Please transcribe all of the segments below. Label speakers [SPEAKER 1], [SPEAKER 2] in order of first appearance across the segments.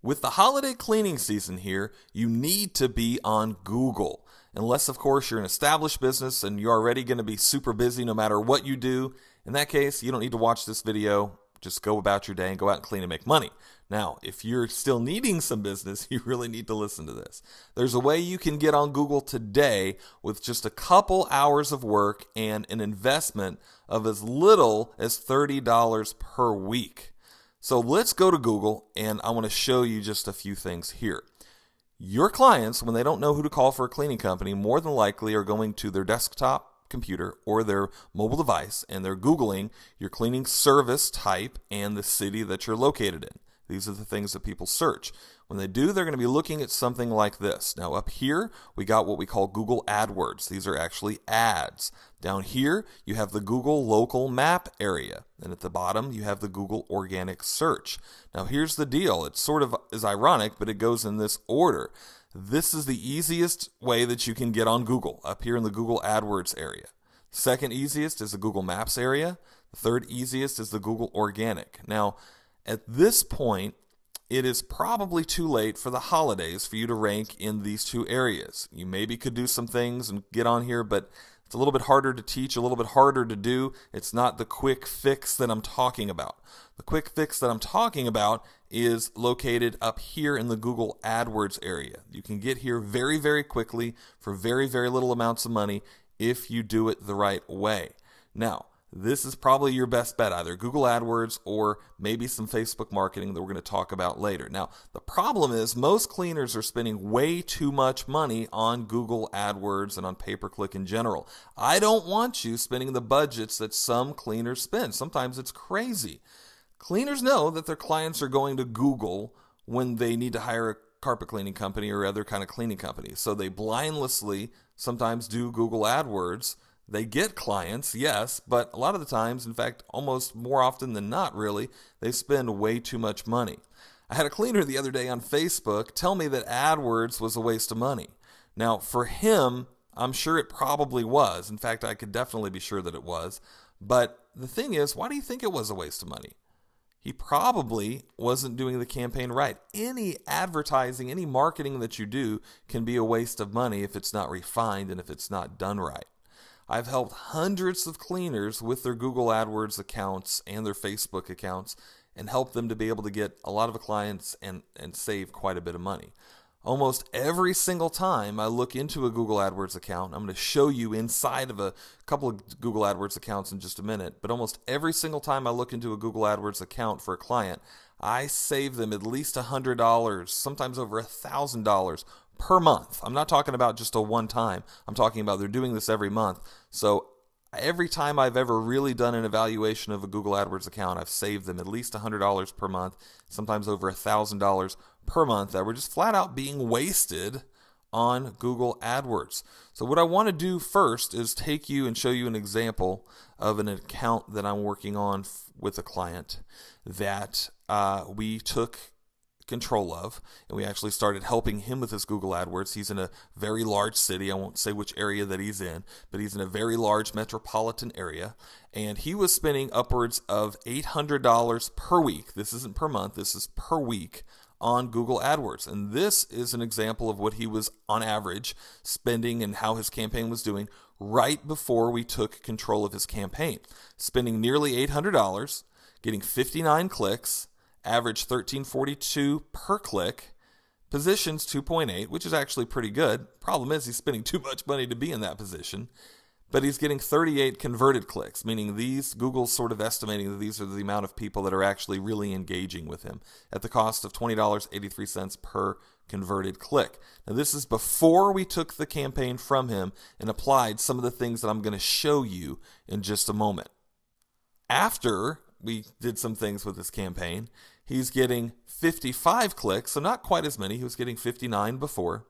[SPEAKER 1] With the holiday cleaning season here, you need to be on Google. Unless, of course, you're an established business and you're already going to be super busy no matter what you do. In that case, you don't need to watch this video. Just go about your day and go out and clean and make money. Now, if you're still needing some business, you really need to listen to this. There's a way you can get on Google today with just a couple hours of work and an investment of as little as $30 per week. So let's go to Google, and I want to show you just a few things here. Your clients, when they don't know who to call for a cleaning company, more than likely are going to their desktop computer or their mobile device, and they're Googling your cleaning service type and the city that you're located in. These are the things that people search. When they do, they're going to be looking at something like this. Now up here, we got what we call Google AdWords. These are actually ads. Down here, you have the Google local map area. And at the bottom, you have the Google organic search. Now here's the deal. It sort of is ironic, but it goes in this order. This is the easiest way that you can get on Google, up here in the Google AdWords area. Second easiest is the Google Maps area. The third easiest is the Google Organic. Now, at this point, it is probably too late for the holidays for you to rank in these two areas. You maybe could do some things and get on here, but it's a little bit harder to teach, a little bit harder to do. It's not the quick fix that I'm talking about. The quick fix that I'm talking about is located up here in the Google AdWords area. You can get here very, very quickly for very, very little amounts of money if you do it the right way. Now, this is probably your best bet, either Google AdWords or maybe some Facebook marketing that we're going to talk about later. Now, the problem is most cleaners are spending way too much money on Google AdWords and on pay-per-click in general. I don't want you spending the budgets that some cleaners spend. Sometimes it's crazy. Cleaners know that their clients are going to Google when they need to hire a carpet cleaning company or other kind of cleaning company. So they blindlessly sometimes do Google AdWords. They get clients, yes, but a lot of the times, in fact, almost more often than not really, they spend way too much money. I had a cleaner the other day on Facebook tell me that AdWords was a waste of money. Now, for him, I'm sure it probably was. In fact, I could definitely be sure that it was. But the thing is, why do you think it was a waste of money? He probably wasn't doing the campaign right. Any advertising, any marketing that you do can be a waste of money if it's not refined and if it's not done right. I've helped hundreds of cleaners with their Google AdWords accounts and their Facebook accounts and helped them to be able to get a lot of clients and save quite a bit of money. Almost every single time I look into a Google AdWords account, I'm going to show you inside of a couple of Google AdWords accounts in just a minute, but almost every single time I look into a Google AdWords account for a client, I save them at least $100, sometimes over $1,000 per month. I'm not talking about just a one time. I'm talking about they're doing this every month. So every time I've ever really done an evaluation of a Google AdWords account, I've saved them at least $100 per month, sometimes over $1,000 per month that were just flat out being wasted on Google AdWords. So what I want to do first is take you and show you an example of an account that I'm working on with a client that we took control of, and we actually started helping him with his Google AdWords. He's in a very large city. I won't say which area that he's in, but he's in a very large metropolitan area, and he was spending upwards of $800 per week. This isn't per month, this is per week on Google AdWords. And this is an example of what he was on average spending and how his campaign was doing right before we took control of his campaign. Spending nearly $800, getting 59 clicks, average $13.42 per click, positions 2.8, which is actually pretty good. Problem is he's spending too much money to be in that position, but he's getting 38 converted clicks, meaning Google's sort of estimating that these are the amount of people that are actually really engaging with him at the cost of $20.83 per converted click. Now this is before we took the campaign from him and applied some of the things that I'm going to show you in just a moment. After we did some things with this campaign, he's getting 55 clicks, so not quite as many. He was getting 59 before,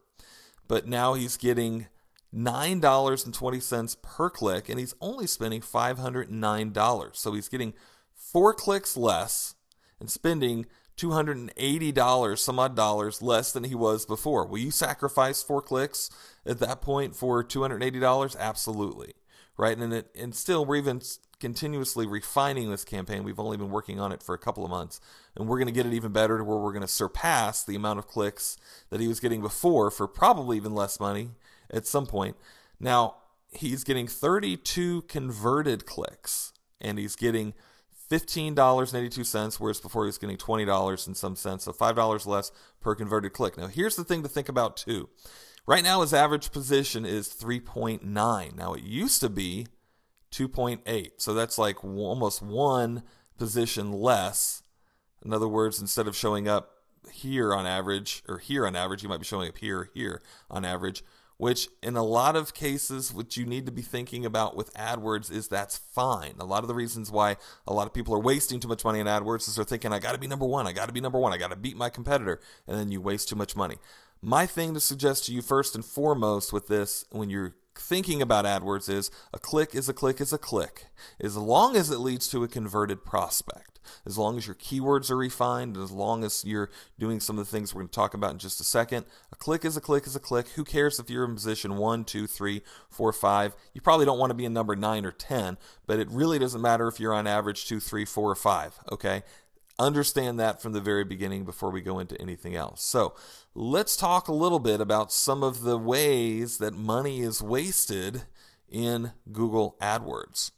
[SPEAKER 1] but now he's getting $9.20 per click, and he's only spending $509. So he's getting 4 clicks less and spending $280 some odd dollars less than he was before. Will you sacrifice 4 clicks at that point for $280? Absolutely. Right? And still we're even continuously refining this campaign. We've only been working on it for a couple of months, and we're going to get it even better to where we're going to surpass the amount of clicks that he was getting before for probably even less money at some point. Now, he's getting 32 converted clicks, and he's getting $15.82, whereas before he was getting $20 and some cents, so $5 less per converted click. Now, here's the thing to think about too. Right now, his average position is 3.9. Now, it used to be 2.8, so that's like almost one position less. In other words, instead of showing up here on average, or here on average, you might be showing up here, here on average, which in a lot of cases, what you need to be thinking about with AdWords is that's fine. A lot of the reasons why a lot of people are wasting too much money in AdWords is they're thinking, I got to be number one, I got to be number one, I got to beat my competitor, and then you waste too much money. My thing to suggest to you first and foremost with this, when you're thinking about AdWords, is a click is a click is a click, as long as it leads to a converted prospect, as long as your keywords are refined, as long as you're doing some of the things we're going to talk about in just a second. A click is a click is a click. Who cares if you're in position 1, 2, 3, 4, 5? You probably don't want to be in number 9 or 10, but it really doesn't matter if you're on average 2, 3, 4, or 5, okay? Understand that from the very beginning before we go into anything else. So let's talk a little bit about some of the ways that money is wasted in Google AdWords.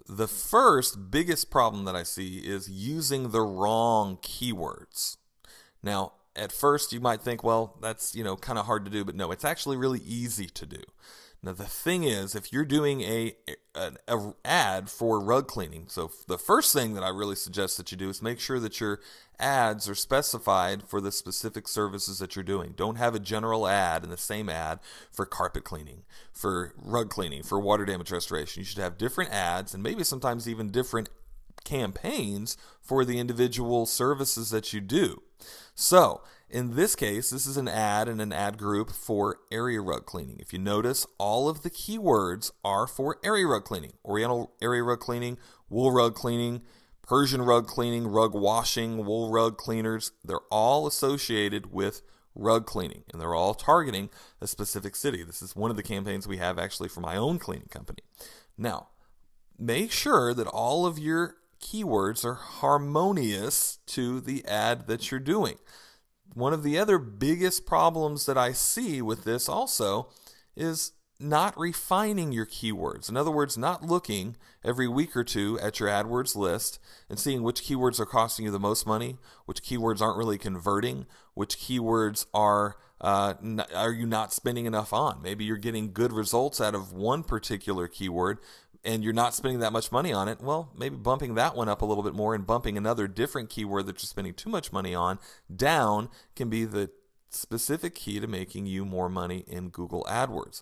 [SPEAKER 1] The first biggest problem that I see is using the wrong keywords. Now, at first you might think, well, that's, kind of hard to do, but no, it's actually really easy to do. Now, the thing is, if you're doing an ad for rug cleaning, so the first thing that I really suggest that you do is make sure that your ads are specified for the specific services that you're doing. Don't have a general ad in the same ad for carpet cleaning, for rug cleaning, for water damage restoration. You should have different ads and maybe sometimes even different campaigns for the individual services that you do. So, in this case, this is an ad and an ad group for area rug cleaning. If you notice, all of the keywords are for area rug cleaning. Oriental area rug cleaning, wool rug cleaning, Persian rug cleaning, rug washing, wool rug cleaners. They're all associated with rug cleaning, and they're all targeting a specific city. This is one of the campaigns we have actually for my own cleaning company. Now, make sure that all of your keywords are harmonious to the ad that you're doing. One of the other biggest problems that I see with this also is not refining your keywords. In other words, not looking every week or two at your AdWords list and seeing which keywords are costing you the most money, which keywords aren't really converting, which keywords are you not spending enough on. Maybe you're getting good results out of one particular keyword and you're not spending that much money on it. Well, maybe bumping that one up a little bit more and bumping another different keyword that you're spending too much money on down can be the specific key to making you more money in Google AdWords.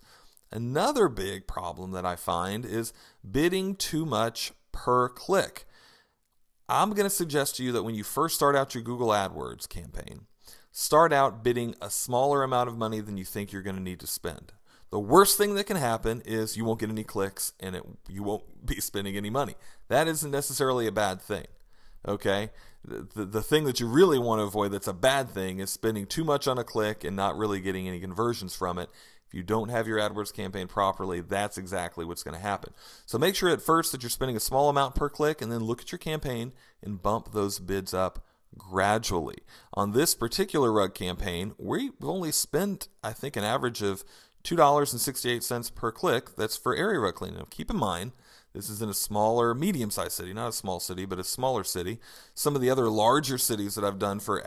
[SPEAKER 1] Another big problem that I find is bidding too much per click. I'm going to suggest to you that when you first start out your Google AdWords campaign, start out bidding a smaller amount of money than you think you're going to need to spend. The worst thing that can happen is you won't get any clicks and you won't be spending any money. That isn't necessarily a bad thing, okay? The thing that you really want to avoid that's a bad thing is spending too much on a click and not really getting any conversions from it. If you don't have your AdWords campaign properly, that's exactly what's going to happen. So make sure at first that you're spending a small amount per click and then look at your campaign and bump those bids up gradually. On this particular rug campaign, we've only spent, I think, an average of $2.68 per click. That's for area rug cleaning. Now, keep in mind, this is in a smaller, medium-sized city, not a small city, but a smaller city. Some of the other larger cities that I've done for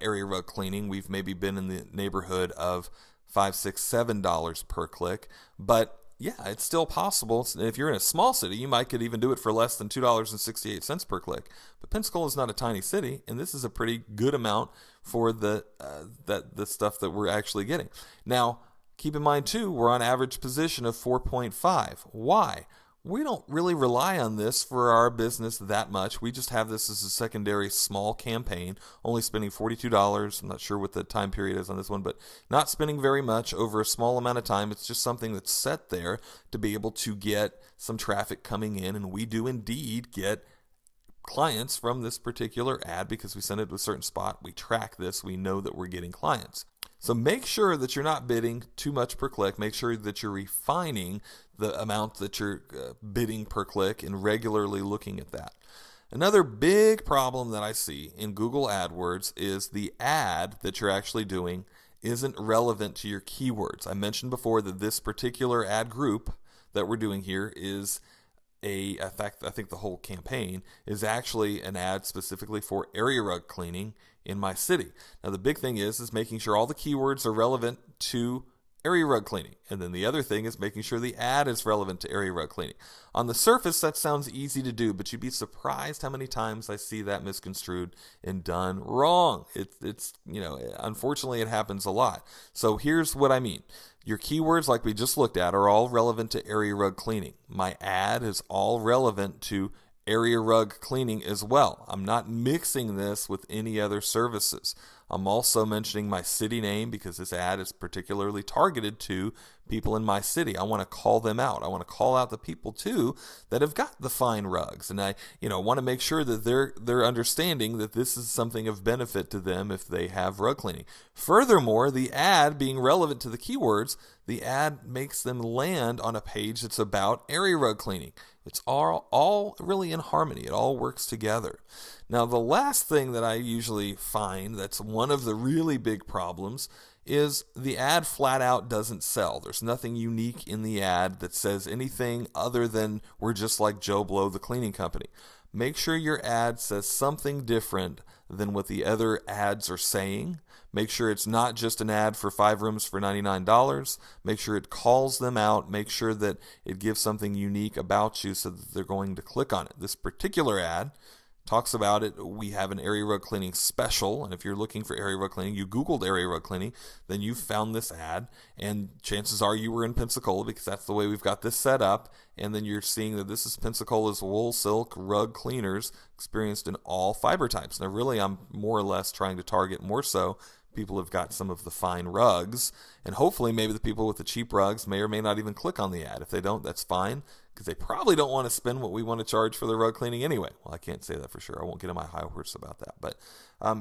[SPEAKER 1] area rug cleaning, we've maybe been in the neighborhood of $5, $6, $7 per click. But yeah, it's still possible. If you're in a small city, you might could even do it for less than $2.68 per click. But Pensacola is not a tiny city, and this is a pretty good amount for the stuff that we're actually getting. Now, keep in mind, too, we're on average position of 4.5. Why? We don't really rely on this for our business that much. We just have this as a secondary small campaign, only spending $42. I'm not sure what the time period is on this one, but not spending very much over a small amount of time. It's just something that's set there to be able to get some traffic coming in, and we do indeed get clients from this particular ad because we send it to a certain spot. We track this. We know that we're getting clients. So make sure that you're not bidding too much per click. Make sure that you're refining the amount that you're bidding per click and regularly looking at that. Another big problem that I see in Google AdWords is the ad that you're actually doing isn't relevant to your keywords. I mentioned before that this particular ad group that we're doing here is in fact, I think the whole campaign is actually an ad specifically for area rug cleaning in my city. Now, the big thing is making sure all the keywords are relevant to area rug cleaning. And then the other thing is making sure the ad is relevant to area rug cleaning. On the surface, that sounds easy to do, but you'd be surprised how many times I see that misconstrued and done wrong. It's unfortunately, it happens a lot. So here's what I mean. Your keywords, like we just looked at, are all relevant to area rug cleaning. My ad is all relevant to area rug cleaning as well. I'm not mixing this with any other services. I'm also mentioning my city name because this ad is particularly targeted to people in my city. I want to call them out. I want to call out the people too that have got the fine rugs, and I want to make sure that they're understanding that this is something of benefit to them if they have rug cleaning. Furthermore, the ad being relevant to the keywords, the ad makes them land on a page that's about area rug cleaning. It's all really in harmony. It all works together. Now, the last thing that I usually find that's one of the really big problems is the ad flat out doesn't sell. There's nothing unique in the ad that says anything other than we're just like Joe Blow, the cleaning company. Make sure your ad says something different than what the other ads are saying. Make sure it's not just an ad for 5 rooms for $99. Make sure it calls them out. Make sure that it gives something unique about you so that they're going to click on it. This particular ad talks about it. We have an area rug cleaning special, and if you're looking for area rug cleaning, you Googled area rug cleaning, then you found this ad, and chances are you were in Pensacola because that's the way we've got this set up, and then you're seeing that this is Pensacola's wool silk rug cleaners experienced in all fiber types. Now really, I'm more or less trying to target more so people have got some of the fine rugs, and hopefully maybe the people with the cheap rugs may or may not even click on the ad. If they don't, that's fine, because they probably don't want to spend what we want to charge for the rug cleaning anyway. Well, I can't say that for sure. I won't get on my high horse about that, but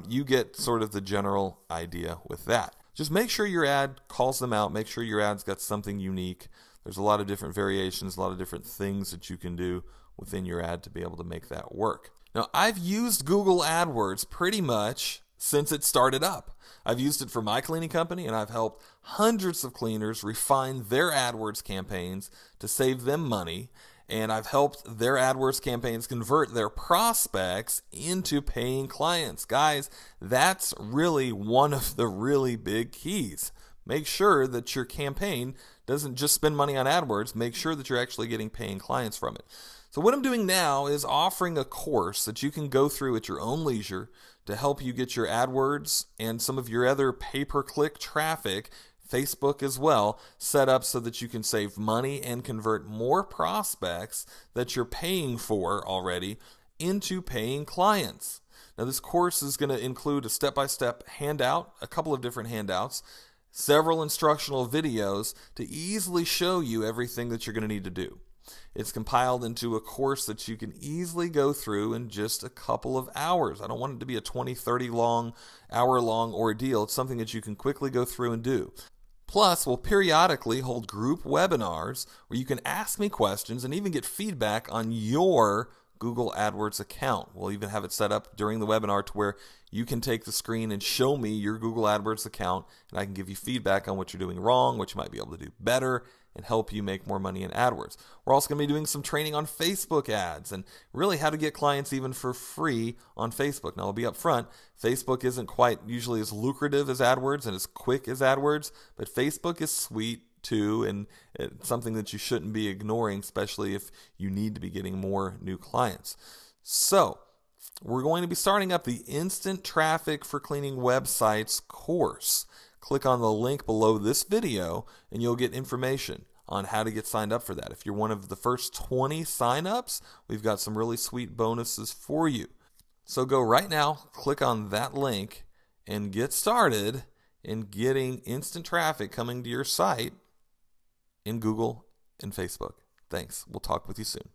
[SPEAKER 1] you get sort of the general idea with that. Just make sure your ad calls them out. Make sure your ad's got something unique. There's a lot of different variations, a lot of different things that you can do within your ad to be able to make that work. Now, I've used Google AdWords pretty much since it started up. I've used it for my cleaning company, and I've helped hundreds of cleaners refine their AdWords campaigns to save them money, and I've helped their AdWords campaigns convert their prospects into paying clients. Guys, that's really one of the really big keys. Make sure that your campaign doesn't just spend money on AdWords. Make sure that you're actually getting paying clients from it. So what I'm doing now is offering a course that you can go through at your own leisure to help you get your AdWords and some of your other pay-per-click traffic, Facebook as well, set up so that you can save money and convert more prospects that you're paying for already into paying clients. Now, this course is going to include a step-by-step handout, a couple of different handouts, several instructional videos to easily show you everything that you're going to need to do. It's compiled into a course that you can easily go through in just a couple of hours. I don't want it to be a 20, 30 hour-long ordeal. It's something that you can quickly go through and do. Plus, we'll periodically hold group webinars where you can ask me questions and even get feedback on your Google AdWords account. We'll even have it set up during the webinar to where you can take the screen and show me your Google AdWords account, and I can give you feedback on what you're doing wrong, what you might be able to do better, and help you make more money in AdWords. We're also going to be doing some training on Facebook ads and really how to get clients even for free on Facebook. Now, I'll be up front. Facebook isn't quite usually as lucrative as AdWords and as quick as AdWords, but Facebook is sweet too, and it's something that you shouldn't be ignoring, especially if you need to be getting more new clients. So, we're going to be starting up the Instant Traffic for Cleaning Websites course. Click on the link below this video and you'll get information on how to get signed up for that. If you're one of the first 20 signups, we've got some really sweet bonuses for you. So go right now, click on that link, and get started in getting instant traffic coming to your site in Google and Facebook. Thanks. We'll talk with you soon.